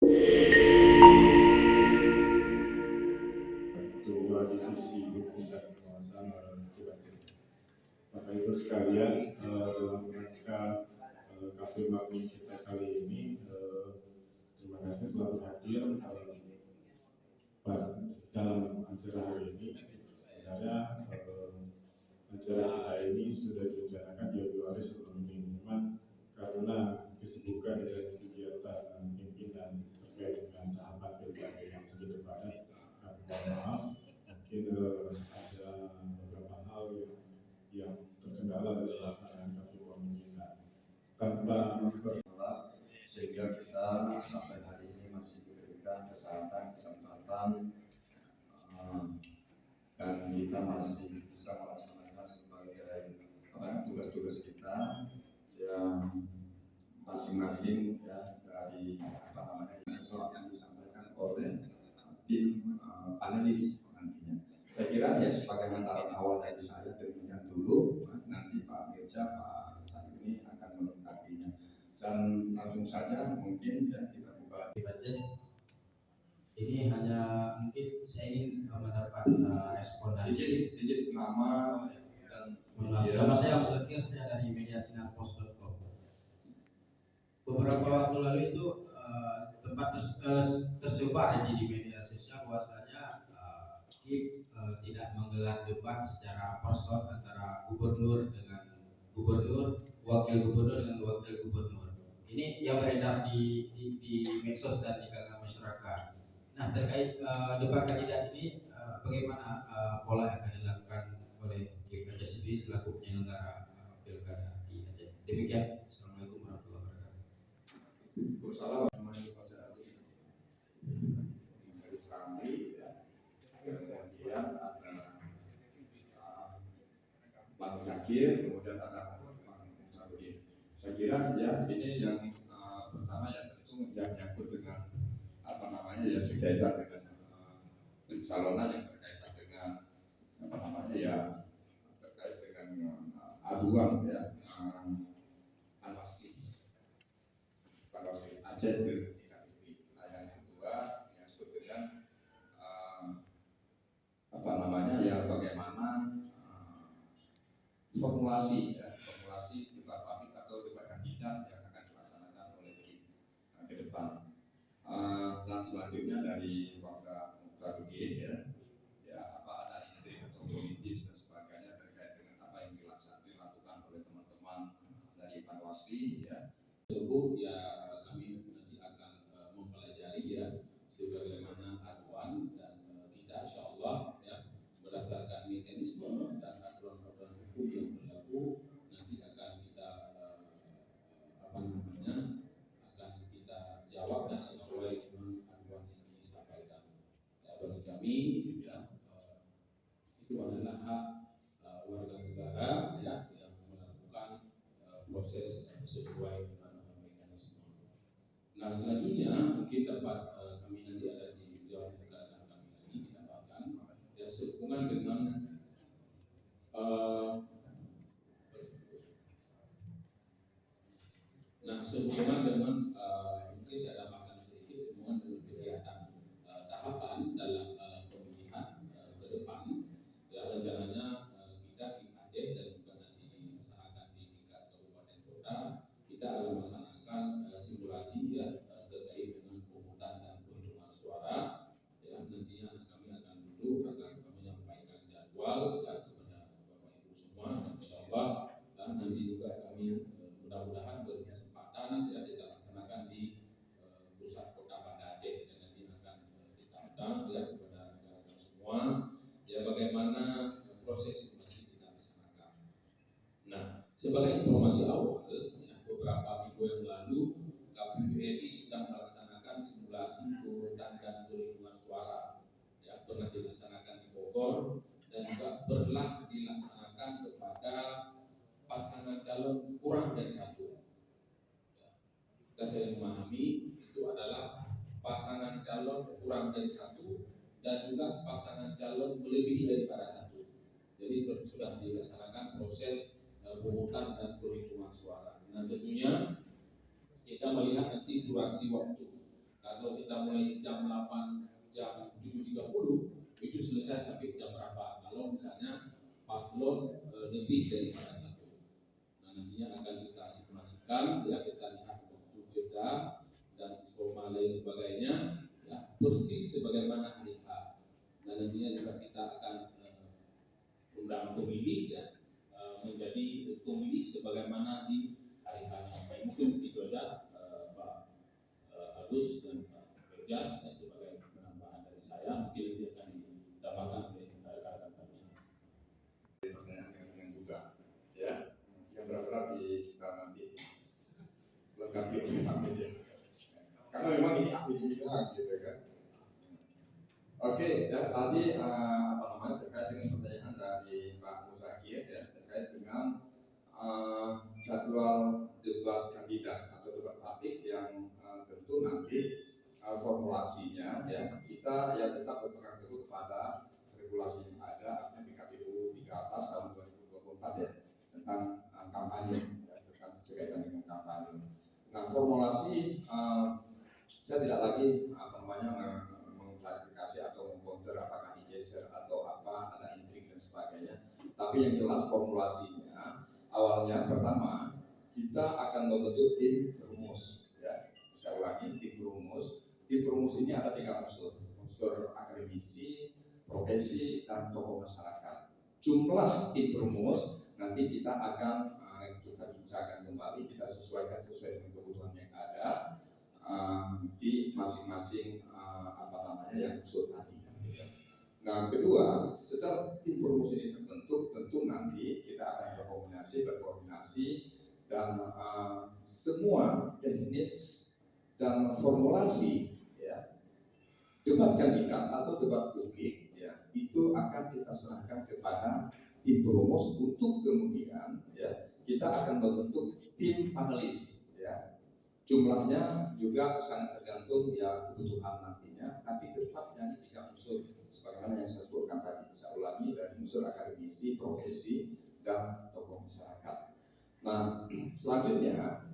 Ketua Divisi Hukum dan Pengawasan Tugas. Bapak Ibu sekalian, dalam rangka Kafe Makmum kita kali ini, terima kasih telah hadir dalam acara hari ini. Sebenarnya acara kita ini sudah direncanakan jauh hari sebelum ini, memang karena kesibukan dan kegiatan pimpinan terkait dengan tahapan pilkada yang di depannya. Maaf, mungkin ada beberapa hal yang terkendala dalam pelaksanaan Kafe Makmum kita. Tanpa sehingga kita sampai hari ini masih diberikan kesempatan dan kita masih bisa melaksanakan sebagai tugas-tugas kita yang masing-masing ya dari itu akan disampaikan oleh tim panelis nantinya. Saya kira ya sebagai hantaran awal dari saya demikian dulu, nanti Pak Mirja, Pak Sandi akan melengkapinya. Dan langsung saja mungkin ya kita buka. Ini hanya mungkin saya ingin mendapat respon dari izin nama dan nama saya Musakir, saya dari mediasinarpos.com. Beberapa waktu lalu itu tempat tersebar di media sosial bahwasanya KIP tidak menggelar debat secara person antara gubernur dengan gubernur, wakil gubernur dengan wakil gubernur. Ini yang beredar di medsos dan di kalangan masyarakat. Nah, terkait debat kandidat ini, bagaimana pola yang akan dilakukan oleh KIP Aceh sendiri selaku penyelenggara pilkada di Aceh? Demikian. Assalamualaikum warahmatullahi wabarakatuh. Wassalamualaikum warahmatullahi wabarakatuh. Kemudian ada Bang Zakir, kemudian ada Bang Mutawin. Saya kira ya ini yang pertama ya tentu yang menyangkut dengan ya sekaitan dengan pencalonan yang berkaitan dengan ya terkait dengan aduan ya Panwasli Aceh ke IKP. Yang kedua menyangkut dengan ya bagaimana formulasi debat publik atau debat kandidat yang akan dilaksanakan oleh ke depan. Dan selanjutnya dari Wakil Muktaruddin ya apa ada ide atau politis dan sebagainya terkait dengan apa yang dilakukan oleh teman-teman dari Panwasli ya. Tersebut ya kami nanti akan mempelajari ya sebagaimana aduan dan kita insyaallah ya berdasarkan mekanisme dan aturan-aturan hukum yang berlaku nanti akan kita akan kita jawab ya sesuai dengan aduan yang disampaikan. Ya, bagi kami ya itu adalah hak warga negara ya yang melakukan proses sesuai dengan mekanisme. Nah selanjutnya mungkin dapat kami nanti ada di jawab rekan kami lagi didapatkan ya sehubungan dengan sehubungan dengan mungkin saya tambahkan sedikit sehubungan dengan kegiatan tahapan dalam pemilihan ke depan ya rencananya kita di Aceh dan juga nanti dilaksanakan di tingkat kabupaten kota kita akan melaksanakan simulasi ya terkait dengan pemungutan dan penghitungan suara ya nantinya kami akan duduk akan menyampaikan jadwal ya kepada Bapak Ibu semua dan insyaallah nanti juga kami mudah-mudahan berkesempatan ya kita laksanakan di pusat kota Banda Aceh dan nanti akan kita undang ya kepada rekan-rekan semua ya bagaimana proses itu masih kita laksanakan. Nah sebagai informasi awal ya, beberapa minggu yang lalu KPU RI sudah melaksanakan simulasi pemungutan dan penghitungan suara ya pernah dilaksanakan di Bogor dan juga pernah dilaksanakan kepada pasangan calon kurang dari satu. Kita sering memahami itu adalah pasangan calon kurang dari satu dan juga pasangan calon melebihi daripada satu. Jadi sudah dilaksanakan proses pemungutan dan penghitungan suara. Nah tentunya kita melihat nanti durasi waktu. Kalau di mulai jam 8, jam 7.30 itu selesai sampai jam berapa? Kalau misalnya paslon lebih daripada satu. Nah, nantinya akan kita simulasikan, ya, kita lihat waktu jeda dan informal lain sebagainya, ya, persis sebagaimana hari H. Nah, nantinya juga kita akan undang pemilih, ya, menjadi pemilih sebagaimana di hari H. Mungkin itu aja Pak Agus dan Pak Kerja, ya, sebagai penambahan dari saya. Mungkin itu akan ditambahkan oleh rekan-rekan kami. Pertanyaan yang juga, ya, yang berharap bisa nanti lengkapi oleh Pak Meja. Karena memang ini ahli bidang, gitu kan. Oke, ya, tadi terkait dengan pertanyaan dari Pak Muzakir, ya, terkait dengan jadwal debat kandidat atau debat publik yang tentu nanti formulasinya, ya, kita ya tetap berpegang teguh kepada regulasi yang ada, artinya PKPU 13 tahun 2024, ya, tentang kampanye, ya, tentang berkaitan dengan kampanye. Nah, formulasi saya tidak lagi mengklarifikasi atau mengcounter apakah digeser atau apa, ada intrik dan sebagainya. Tapi yang jelas formulasinya awalnya pertama kita akan membentuk tim rumus, ya. Saya ulangi, tim rumus. Tim rumus ini ada 3 unsur akademisi, profesi, dan tokoh masyarakat. Jumlah tim rumus nanti kita akan kita bicarakan kembali, kita sesuaikan sesuai dengan kebutuhan yang ada di masing-masing yang unsur tadi. Nah, kedua, setelah tim rumus ini terbentuk, tentu nanti kita akan berkoordinasi dan semua teknis dan formulasi, ya, debat kandidat atau debat publik, ya, itu akan kita serahkan kepada tim rumus untuk kemudian, ya, kita akan membentuk tim panelis, ya. Jumlahnya juga sangat tergantung, ya, kebutuhan nantinya, tapi tetap yang 3 unsur sebagaimana yang saya sebutkan tadi. Saya ulangi, dari unsur akademisi, profesi, dan tokoh masyarakat. Nah, selanjutnya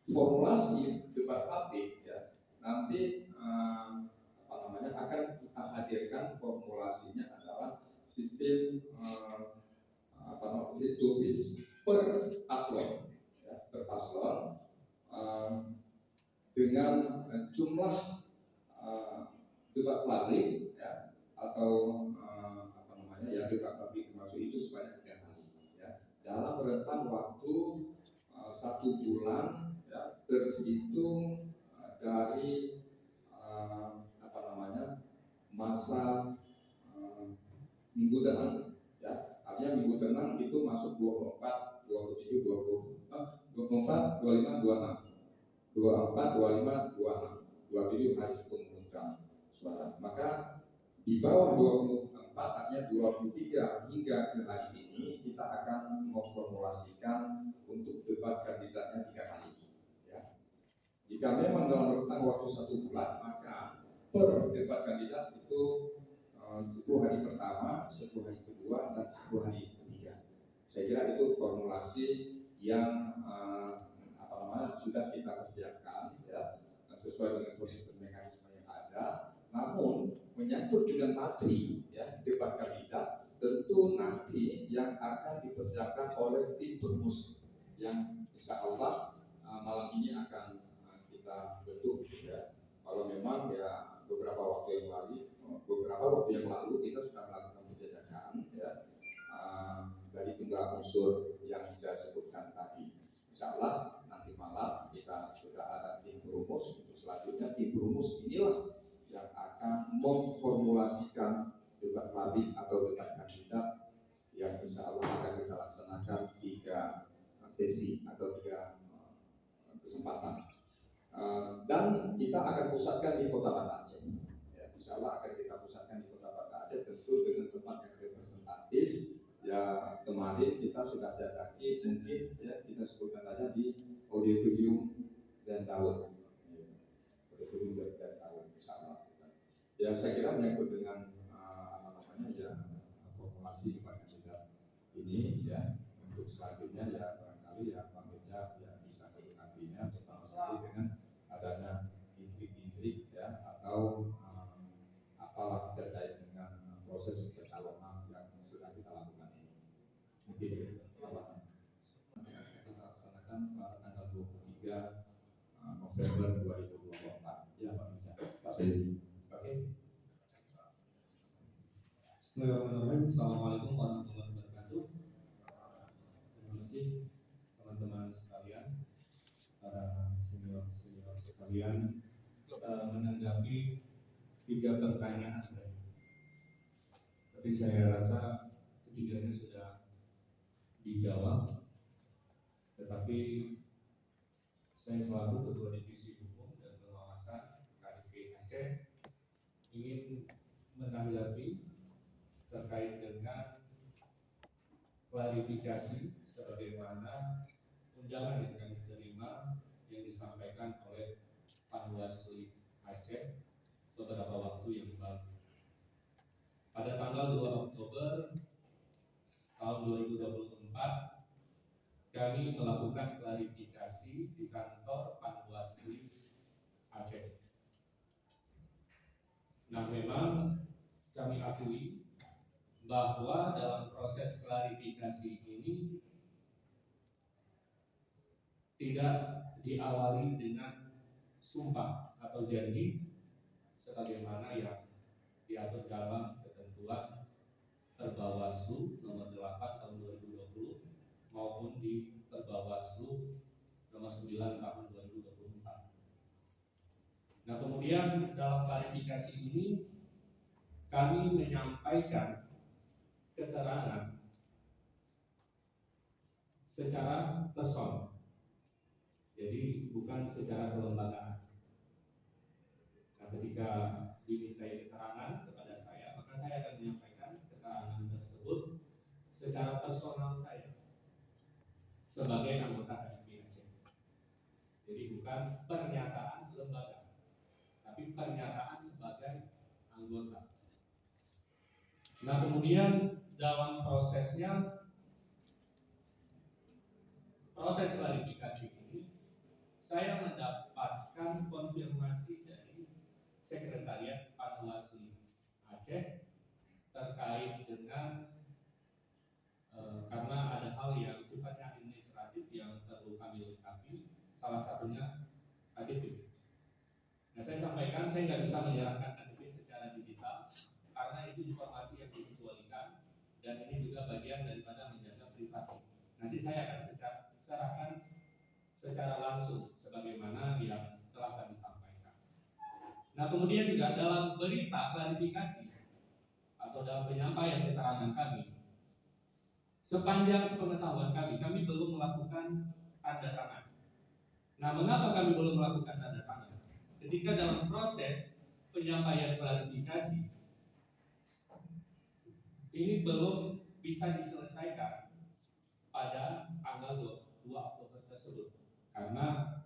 formulasi debat publik, ya, nanti akan kita hadirkan. Formulasinya adalah sistem list to list per paslon, ya, per paslon dengan jumlah debat publik, ya, atau ya, debat publik termasuk itu sebanyak 3 kali, ya, dalam rentang waktu 1 bulan, ya, terhitung dari masa minggu tenang, ya. Artinya minggu tenang itu masuk 24, 27, 24, 25, 26, 24, 25, 26, 27 hari pemungutan suara. Maka di bawah 24, artinya 23 hingga ke hari ini kita akan memformulasikan untuk debat kandidatnya 3 kali, ya. Jika memang dalam rentang waktu 1 bulan, maka per debat kandidat itu 10 hari pertama, 10 hari kedua, dan 10 hari ketiga. Saya kira itu formulasi yang sudah kita persiapkan, ya, sesuai dengan prosedur mekanisme yang ada. Namun menyangkut dengan materi, ya, debat kandidat, tentu nanti yang akan dipersiapkan oleh tim rumus yang insya Allah malam ini akan kita bentuk, ya. Kalau memang, ya, beberapa waktu yang lalu kita sudah melakukan penjajakan, ya, dari tunggal unsur yang saya sebutkan tadi. Insya Allah nanti malam kita sudah ada tim rumus. Untuk selanjutnya tim rumus inilah yang akan memformulasikan debat publik atau debat kandidat yang insya Allah akan kita laksanakan 3 sesi atau 3 kesempatan. Dan kita akan pusatkan di Kota Banda Aceh, ya, insya Allah akan kita pusatkan di Kota Banda Aceh, tentu dengan tempat yang representatif. Ya, kemarin kita sudah jajaki, mungkin, ya, kita sebutkan saja di auditorium dan tahun, insya Allah. Ya, saya kira menyangkut dengan formulasi debat kandidat ini, ya, untuk selanjutnya, ya, barangkali, ya, Pak Meja, ya, bisa melengkapinya terutama sekali dengan November 2024. Ya Pak Bisa. Pak Saidi. Oke. Bismillahirrahmanirrahim. Assalamualaikum warahmatullahi wabarakatuh. Terima kasih teman-teman sekalian, para senior sekalian, menanggapi 3 pertanyaan tadi. Tapi saya rasa ketiganya sudah dijawab. Tetapi saya selaku Ketua Divisi Hukum dan Pengawasan KIP Aceh ingin menanggapi terkait dengan klarifikasi sebagaimana undangan yang kami terima yang disampaikan oleh Panwasli Aceh beberapa waktu yang lalu. Pada tanggal 2 Oktober tahun 2024 kami melakukan klarifikasi di kantor Panwasli Aceh. Nah, memang kami akui bahwa dalam proses klarifikasi ini tidak diawali dengan sumpah atau janji sebagaimana yang diatur dalam ketentuan Perbawaslu nomor 8 tahun 2020 maupun di Perbawaslu nomor 9 tahun 2024. Nah, kemudian dalam klarifikasi ini kami menyampaikan keterangan secara personal, jadi bukan secara kelembagaan. Nah, ketika dimintai keterangan kepada saya, maka saya akan menyampaikan keterangan tersebut secara personal saya sebagai anggota KIP Aceh. Jadi bukan pernyataan lembaga, tapi pernyataan sebagai anggota. Nah, kemudian dalam proses klarifikasi ini, saya mendapatkan konfirmasi dari Sekretariat Panwasli Aceh terkait dengan karena ada hal yang sifatnya administratif yang perlu kami lengkapi, salah satunya KTP. Nah, saya sampaikan saya nggak bisa menyerahkan KTP secara digital karena itu informasi yang dikecualikan dan ini juga bagian daripada menjaga privasi. Nanti saya akan serahkan secara langsung sebagaimana yang telah kami sampaikan. Nah, kemudian juga dalam berita klarifikasi atau dalam penyampaian keterangan kami, sepanjang sepengetahuan kami belum melakukan tanda tangan. Nah, mengapa kami belum melakukan tanda tangan? Ketika dalam proses penyampaian klarifikasi ini belum bisa diselesaikan pada tanggal 2 Oktober tersebut karena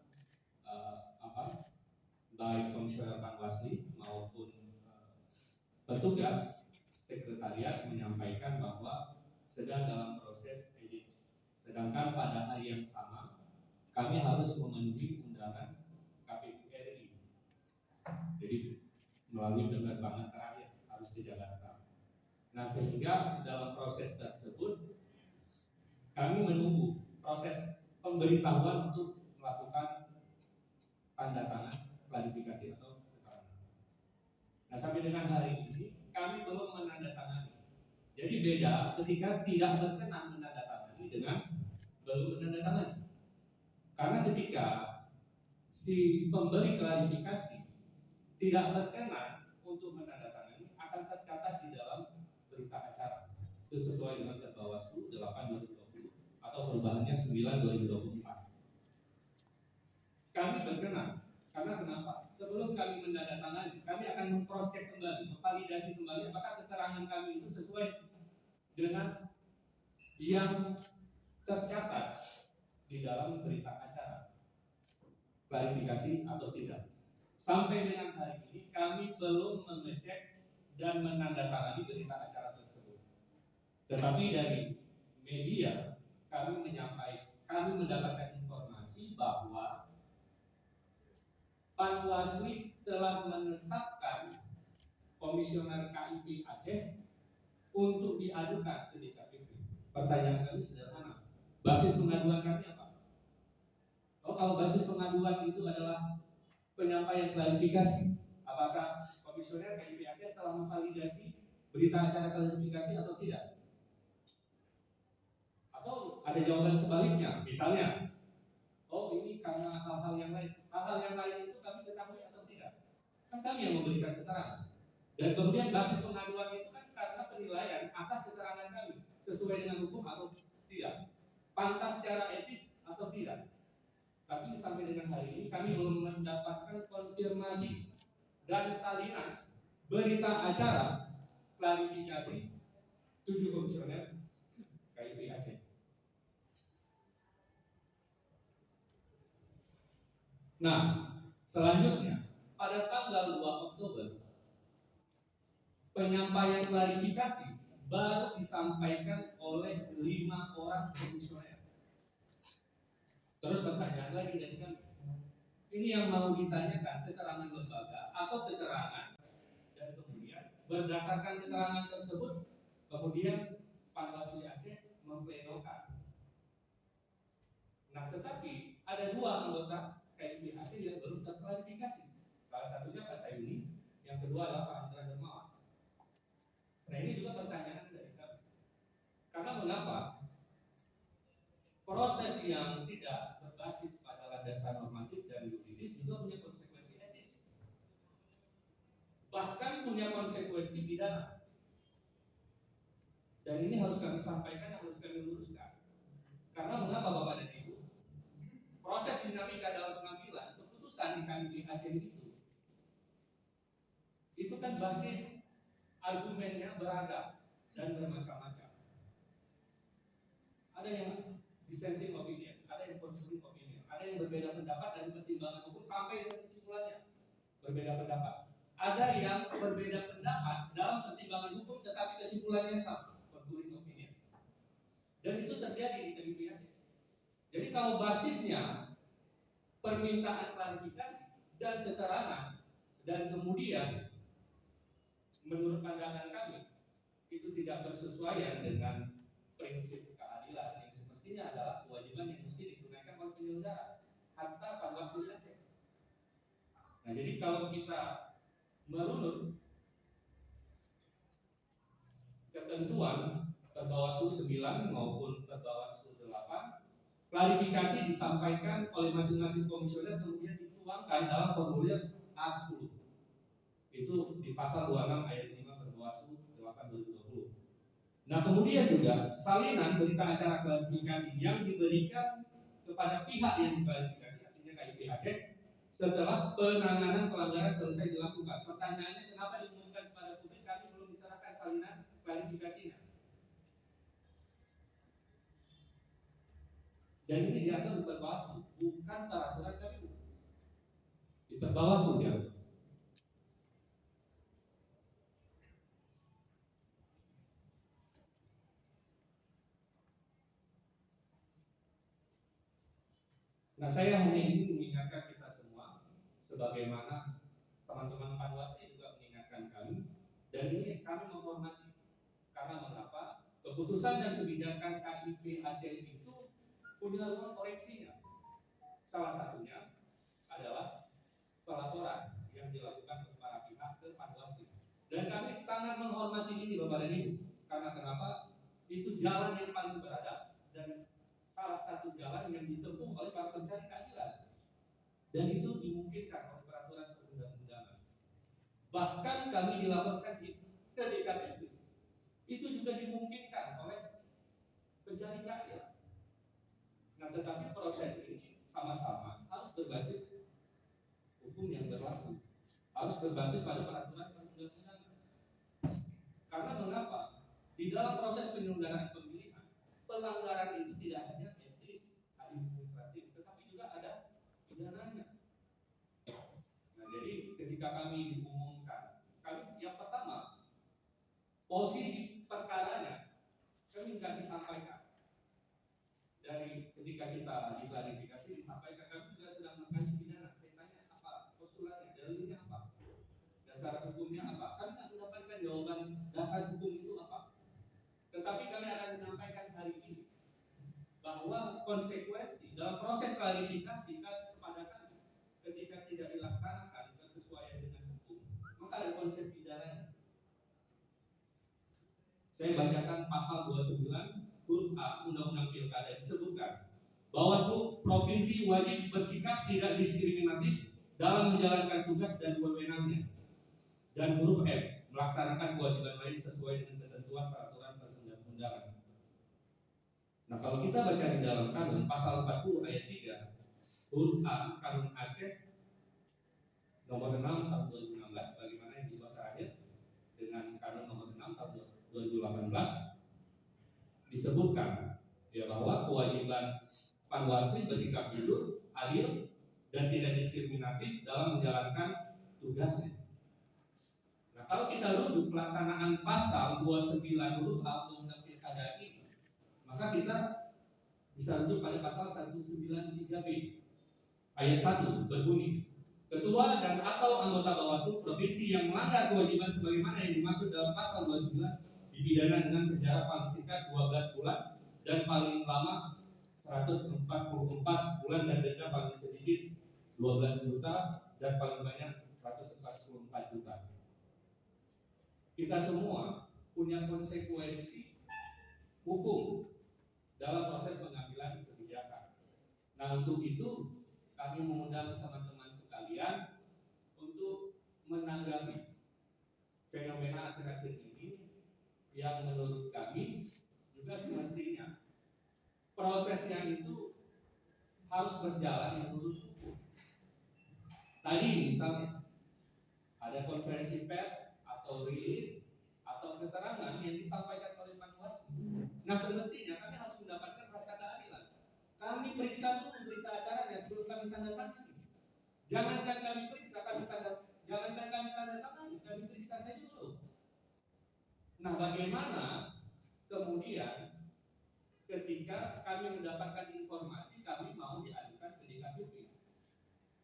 baik komisioner Panwasli maupun petugas sekretariat menyampaikan bahwa sedang dalam proses edit. Sedangkan pada hari yang sama kami harus memenuhi undangan KPU RI. Jadi melalui penerbangan terakhir harus di Jakarta. Nah, sehingga dalam proses tersebut kami menunggu proses pemberitahuan untuk melakukan tanda tangan klarifikasi atau keterangan. Nah, sampai dengan hari ini kami belum menandatangani. Jadi beda ketika tidak berkenan menandatangani dengan belum menandatangani. Karena ketika si pemberi klarifikasi tidak berkenan untuk menandatangani akan tercatat di dalam berita acara. Itu sesuai dengan Perbawaslu 8/2020 atau perubahannya 9/2024. Kami berkenan. Karena kenapa? Sebelum kami menandatangani, kami akan meng-cross check kembali, memvalidasi kembali apakah keterangan kami itu sesuai dengan yang tercatat di dalam berita acara klarifikasi atau tidak. Sampai dengan hari ini kami belum mengecek dan menandatangani berita acara tersebut. Tetapi dari media kami mendapatkan informasi bahwa Panwasli telah menetapkan komisioner KIP Aceh untuk diadukan ke DKPP. Pertanyaan kami sederhana. Basis pengaduan kami apa? Oh, kalau basis pengaduan itu adalah penyampaian klarifikasi, apakah komisioner KIPAC telah memvalidasi berita acara klarifikasi atau tidak? Atau ada jawaban sebaliknya, misalnya, oh ini karena hal-hal yang lain. Hal-hal yang lain itu kami ketahui atau tidak? Kan kami yang memberikan keterangan. Dan kemudian basis pengaduan itu kan karena penilaian atas keterangan kami sesuai dengan hukum atau tidak, pantas secara etis atau tidak. Tapi sampai dengan hari ini kami belum mendapatkan konfirmasi dan salinan berita acara klarifikasi 7 komisioner KIPAC. Nah, selanjutnya pada tanggal 2 Oktober penyampaian klarifikasi baru disampaikan oleh 5 orang komisioner. Terus pertanyaan lagi dari kami, ini yang mau ditanyakan keterangan lembaga atau keterangan, dan kemudian berdasarkan keterangan tersebut kemudian Panwaslu Aceh memplenokan. Nah, tetapi ada 2 anggota KIPAC yang belum terklarifikasi. Salah satunya Pak Sayuni, yang kedua adalah Pak Andra Dermawan. Nah, ini juga pertanyaan dari kami. Karena mengapa proses yang tidak berbasis pada landasan normatif dan yuridis juga punya konsekuensi etis, bahkan punya konsekuensi pidana. Dan ini harus kami sampaikan, harus kami luruskan. Karena mengapa Bapak dan Ibu, proses dinamika dalam pengambilan keputusan di KIPAC itu kan basis argumennya beragam dan bermacam-macam. Ada yang dissenting opinion, ada yang controlling opinion, ada yang berbeda pendapat dan pertimbangan hukum sampai dengan kesimpulannya berbeda pendapat. Ada yang berbeda pendapat dalam pertimbangan hukum tetapi kesimpulannya sama, controlling opinion. Dan itu terjadi di KIPAC. Jadi kalau basisnya permintaan klarifikasi dan keterangan dan kemudian menurut pandangan kami itu tidak bersesuaian dengan prinsip keadilan yang semestinya adalah kewajiban yang mesti ditunaikan oleh penyelenggara hatta Panwaslu Aceh. Nah, jadi kalau kita merunut ketentuan Perbawaslu 9 maupun Perbawaslu 8, klarifikasi disampaikan oleh masing-masing komisioner kemudian dituangkan dalam formulir A10. Itu di pasal 26 ayat 5 Perbawaslu 8/2020. Nah, kemudian juga salinan berita acara klarifikasi yang diberikan kepada pihak yang diklarifikasi, artinya KIPAC, setelah penanganan pelanggaran selesai dilakukan. Pertanyaannya, kenapa diumumkan kepada publik kami belum diserahkan salinan klarifikasinya? Dan ini diatur di Perbawaslu, bukan peraturan KPU. Di Perbawaslu diatur. Nah, saya hanya ingin mengingatkan kita semua, sebagaimana teman-teman Panwaslu juga mengingatkan kami, dan ini kami menghormati. Karena mengapa? Keputusan dan kebijakan KIPAC itu punya ruang koreksinya. Salah satunya adalah pelaporan yang dilakukan oleh para pihak ke Panwaslu. Dan kami sangat menghormati ini, Bapak dan Ibu. Karena kenapa? Itu jalan yang paling beradab dan salah satu jalan yang ditempuh oleh para pencari keadilan, dan itu dimungkinkan oleh peraturan perundang-undangan. Bahkan kami dilaporkan ke DKPP, itu juga dimungkinkan oleh pencari keadilan. Nah, tetapi proses ini sama-sama harus berbasis hukum yang berlaku, harus berbasis pada peraturan perundang-undangan. Karena mengapa? Di dalam proses penyelenggaraan pemilihan, pelanggaran itu tidak hanya etis, administratif, tetapi juga ada pidananya. Nah, jadi ketika kami diumumkan, kami yang pertama, posisi perkaranya kami nggak disampaikan. Dari ketika kita diklarifikasi disampaikan, kami juga sedang mengkaji pidana. Saya tanya apa postulatnya, dalilnya apa, dasar hukumnya apa. Kami nggak mendapatkan jawaban dasar hukum itu apa. Tetapi kami akan menyampaikan hari ini bahwa konsekuensi dalam proses proses klarifikasi kepada kami ketika tidak dilaksanakan sesuai dengan hukum, maka ada konsep pidananya. Saya bacakan pasal 29 huruf A Undang-Undang Pilkada, disebutkan Bawaslu provinsi wajib bersikap tidak diskriminatif dalam menjalankan tugas dan wewenangnya. Dan huruf F, melaksanakan kewajiban lain sesuai dengan ketentuan peraturan perundang-undangan. Nah, kalau kita baca di dalam kanun pasal 40 ayat 3 huruf A Kanun Aceh nomor 6 tahun 2016, bagaimana yang diubah terakhir dengan kanun nomor 6 tahun 2018, disebutkan ya bahwa kewajiban Panwaslu bersikap jujur, adil, dan tidak diskriminatif dalam menjalankan tugasnya. Nah, kalau kita rujuk pelaksanaan pasal 29 huruf A Undang-Undang Pilkada ini, maka kita bisa rujuk pada pasal 193B ayat 1 berbunyi, Ketua dan atau anggota Bawaslu provinsi yang melanggar kewajiban sebagaimana yang dimaksud dalam pasal 29 dipidana dengan penjara paling singkat 12 bulan dan paling lama 144 bulan dan denda paling sedikit 12 juta dan paling banyak 144 juta. Kita semua punya konsekuensi hukum dalam proses pengambilan kebijakan. Nah, untuk itu kami mengundang teman-teman sekalian untuk menanggapi fenomena akhir-akhir ini yang menurut kami juga semestinya prosesnya itu harus berjalan menurut hukum. Tadi misalnya ada konferensi pers atau rilis atau keterangan yang disampaikan oleh Panwaslu. Nah, semestinya kami harus mendapatkan rasa keadilan. Kami periksa dulu berita acaranya sebelum kami tanda tangan. Jangankan kami periksa, jangankan kami tanda tangan, kami periksa saja dulu. Nah, bagaimana kemudian ketika kami mendapatkan informasi, kami mau diajukan ke DKPP.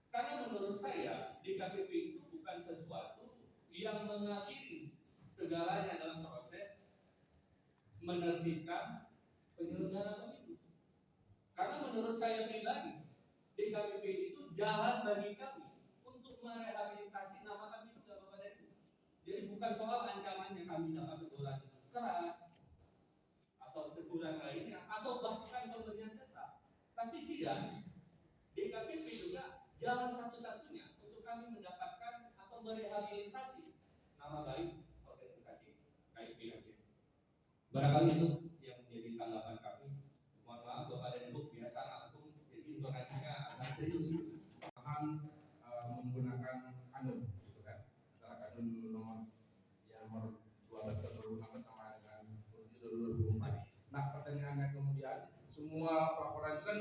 Karena menurut saya, DKPP itu bukan sesuatu yang mengakhiri segalanya dalam proses menertibkan penyelenggara pemilu. Karena menurut saya pribadi, DKPP itu jalan bagi kami untuk merehabilitasi nama kami juga, Bapak dan Ibu. Jadi bukan soal ancamannya kami dapat teguran keras atau teguran lainnya atau bahkan pemberian tetap, tapi tidak, DKPP juga jalan satu-satunya untuk kami mendapatkan atau merehabilitasi nama baik organisasi KIP Aceh. Barangkali itu yang menjadi tanggapan kami. Mohon maaf Bapak dan Ibu, biasa aku jadi intonasinya agak serius. Menggunakan kanun, gitu kan? Antara kanun nomor 12 tahun 2016 sama dengan 2024. Nah, pertanyaannya kemudian semua laporan itu kan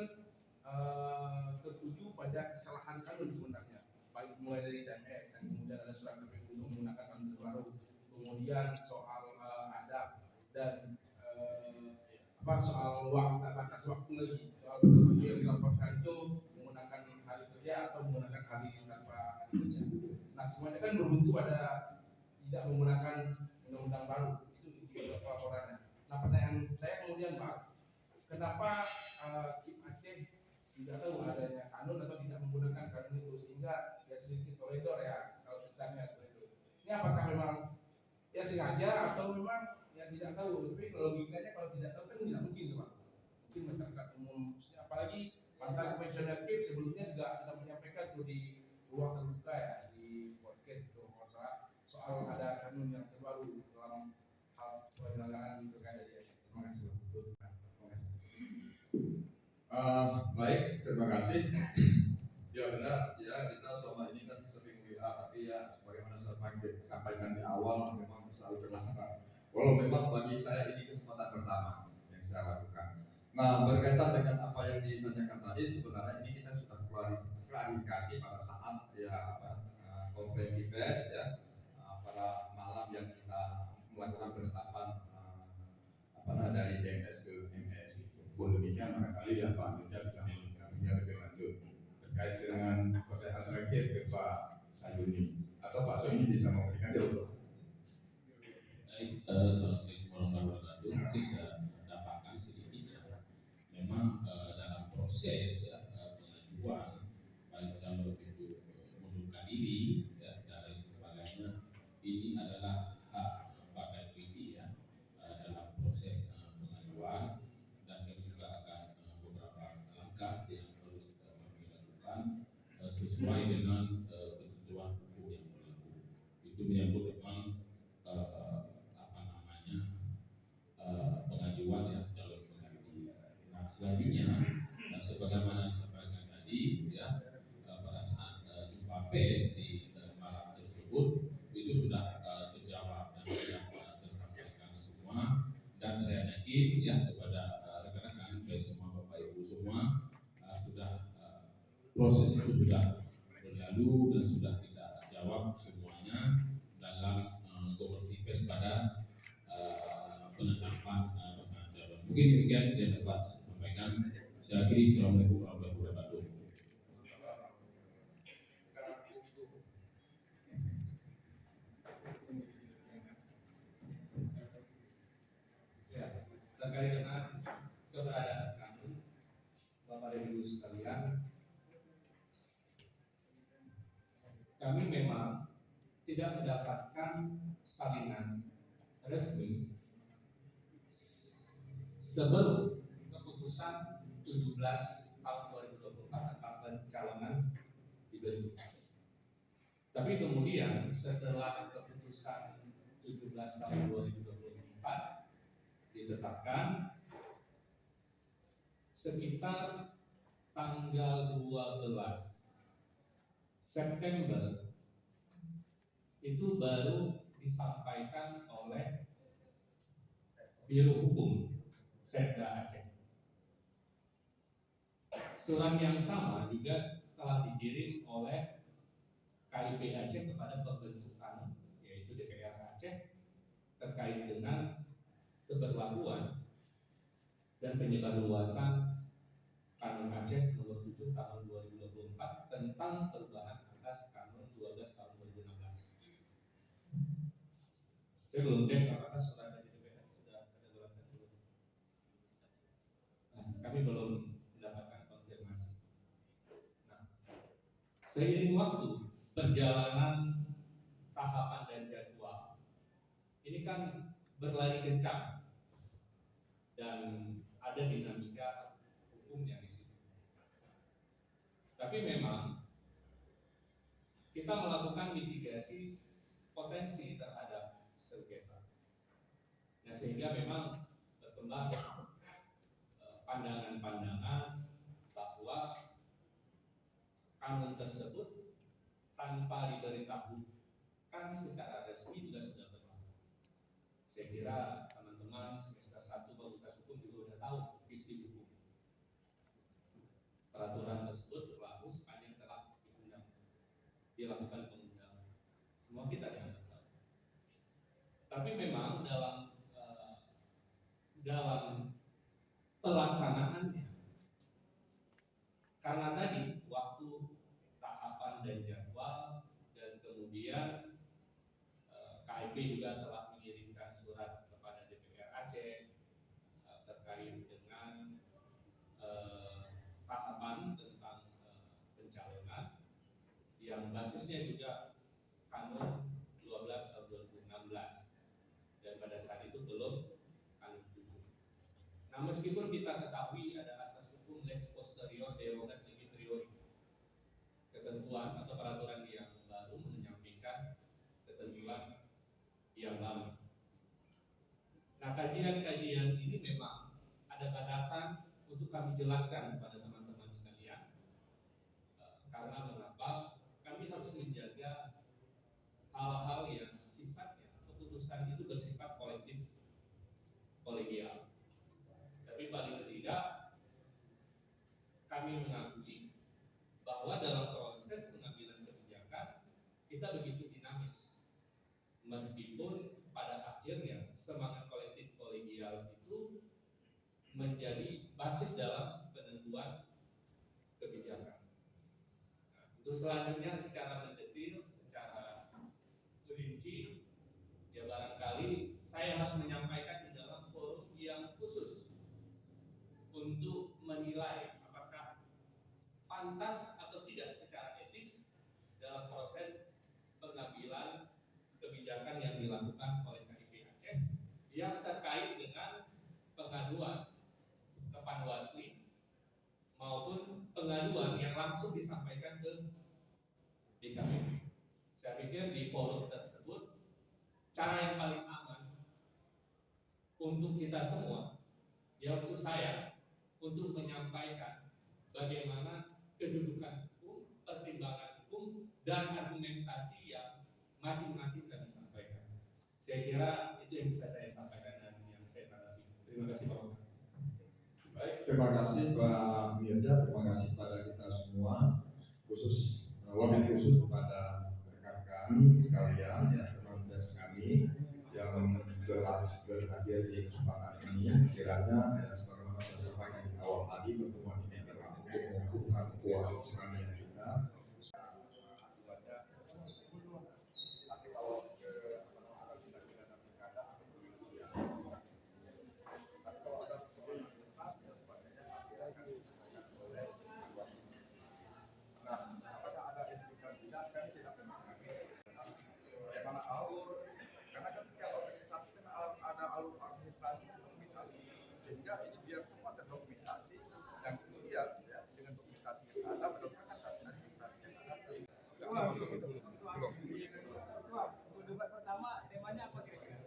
tertuju pada kesalahan kanun sebenarnya, baik mulai dari TMS dan kemudian ada surat KPU untuk menggunakan kanun terbaru, kemudian soal adab dan soal batas waktu lagi, soal betul-betul yang dilaporkan itu menggunakan hari kerja atau menggunakan hari tanpa hari kerja. Nah, semuanya kan berbentuk pada tidak menggunakan undang-undang baru, itu laporannya. Nah, pertanyaan saya kemudian Pak, kenapa KIP Aceh tidak tahu adanya kanun atau tidak menggunakan kanun itu, sehingga ya sedikit koridor ya kalau kesannya seperti itu. Ini apakah memang ya sengaja atau memang ya tidak tahu? Tapi logikanya kalau tidak tahu kan tidak mungkin Pak. Mungkin masyarakat umum, apalagi mantan komisioner KIP sebelumnya juga sudah menyampaikan tuh di ruang terbuka ya, di podcast itu masalah soal ada kanun yang terbaru dalam hal penyelenggaraan pilkada di Aceh. Terima kasih. Baik, terima kasih. Ya benar, ya kita selama ini kan sering WA, tapi ya sebagaimana saya sampaikan di awal memang selalu berlangganan. Walau memang bagi saya ini kesempatan pertama yang saya lakukan. Nah, berkaitan dengan apa yang ditanyakan tadi, sebenarnya ini kita sudah klarifikasi pada saat konferensi pers ya, pada malam yang kita melakukan penetapan dari DMS ke MS. Demikian barangkali ya Pak Mirja bisa mengambilnya lebih lanjut terkait dengan pertanyaan terakhir ke Pak Sayuni, atau Pak Sayuni bisa memberikan jawaban. Baik, Assalamualaikum warahmatullahi wabarakatuh. Mungkin saya tambahkan sedikit ya. Memang dalam proses ya sesuai dengan ketentuan hukum yang berlaku. Itu menyangkut memang apa namanya pengajuan ya calon pengganti. Nah selanjutnya sebagaimana disampaikan tadi ya pada saat jumpa pers di malam tersebut itu sudah terjawab dan sudah tersampaikan semua, dan saya yakin ya kepada rekan-rekan dari semua Bapak Ibu semua sudah proses itu sudah berlalu dan sudah kita jawab semuanya dalam konversi pers pada penetapan pasangan calon. Mungkin demikian yang dapat saya sampaikan. Saya akhiri. Assalamualaikum warahmatullahi wabarakatuh. Ya, terkait dengan keberadaan kami, Bapak dan Ibu sekalian, kami memang tidak mendapatkan salinan resmi sebelum keputusan 17 tahun 2024 tentang pencalonan dibentuk. Tapi kemudian setelah keputusan 17 tahun 2024 ditetapkan, sekitar tanggal 12 September itu baru disampaikan oleh Biro Hukum Setda Aceh. Surat yang sama juga telah dikirim oleh KIP Aceh kepada pembentukan, yaitu DPR Aceh, terkait dengan keberlakuan dan penyebarluasan Kanun Aceh nomor 7 tahun 2024 tentang perubahan atas Kanun 12 tahun 2016. Saya belum cek apakah surat dari DPR sudah ada gelarkan belum. Nah, kami belum mendapatkan konfirmasi. Nah, seiring waktu perjalanan tahapan dan jadwal ini kan berlari kencang dan ada dinamika hukumnya di situ. Tapi memang kita melakukan mitigasi potensi terhadap sengketa. Nah, sehingga memang berkembang pandangan-pandangan bahwa kanun tersebut tanpa diberitahukan secara resmi juga sudah berlaku. Saya kira teman-teman semester 1 Fakultas Hukum juga sudah tahu fiksi hukum. Peraturan tersebut berlaku sepanjang telah dilakukan pengundangan. Semua kita dianggap tahu. Tapi memang dalam pelaksanaannya, karena tadi waktu, tahapan dan jadwal, dan kemudian KIP juga telah mengirimkan surat kepada DPR Aceh terkait dengan tahapan tentang pencalonan yang basisnya juga Kanun 12 tahun 2016, dan pada saat itu belum Kanun 7. Nah, meskipun kita ketahui ada asas hukum lex posterior derogat legis priori, ketentuan atau peraturan yang baru menyampingkan ketentuan yang lama. Nah, kajian-kajian ini memang ada batasan untuk kami jelaskan kepada teman-teman sekalian, karena mengapa kami harus menjaga hal-hal yang sifatnya keputusan itu bersifat kolektif, kolegial. Tapi paling tidak kami mengakui bahwa dalam proses pengambilan kebijakan kita begitu dinamis, meskipun pada akhirnya semangat kolektif kolegial itu menjadi basis dalam penentuan kebijakan. Nah, untuk selanjutnya secara mendetil, secara rinci, ya barangkali saya harus menyampaikan di dalam forum yang khusus untuk menilai apakah pantas atau tidak secara etis dalam proses pengambilan kebijakan yang dilakukan oleh KIP Aceh yang terkait dengan pengaduan ke Panwasli maupun pengaduan yang langsung disampaikan ke di KPP. Saya pikir di forum tersebut cara yang paling aman untuk kita semua, ya untuk saya, untuk menyampaikan bagaimana kedudukan hukum, pertimbangan hukum, dan argumentasi yang masing-masing kami sampaikan. Saya kira itu yang bisa saya sampaikan dan yang saya tanggapi. Terima kasih Pak. Baik, terima kasih Pak Mirja, terima kasih pada kita semua, khusus wabil khusus kepada rekan-rekan sekalian, ya teman pers kami yang telah berhadir di kesempatan ini. Kiranya ya, sebagaimana saya sampaikan di awal tadi, pertemuan ini adalah untuk mengukuhkan koalisi kita. Tapi kalau ke ada tindak pidana pilkada atau pemilu, tapi kalau ada prioritas dan sebagainya, akhirnya kan ditanyakan oleh keluarga. Nah, apakah ada implikasi tidak? Kan tidak memahami. Bagaimana alur? Karena kan setiap organisasi kan ada alur administrasi dan dokumentasi, sehingga ini biar semua terdokumentasi dan kemudian ya, dengan dokumentasi yang ada berdasarkan administrasi yang ada. Belum. Debat pertama temanya apa kira-kira?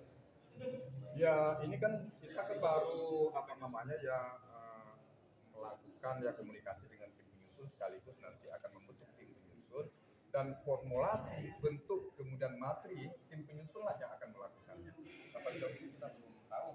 Ya, ini kan kita kan baru melakukan ya komunikasi dengan tim penyusun, sekaligus nanti akan membentuk tim penyusun dan formulasi bentuk kemudian materi tim penyusun lah yang akan melakukannya. Sampai jauh ini kita belum tahu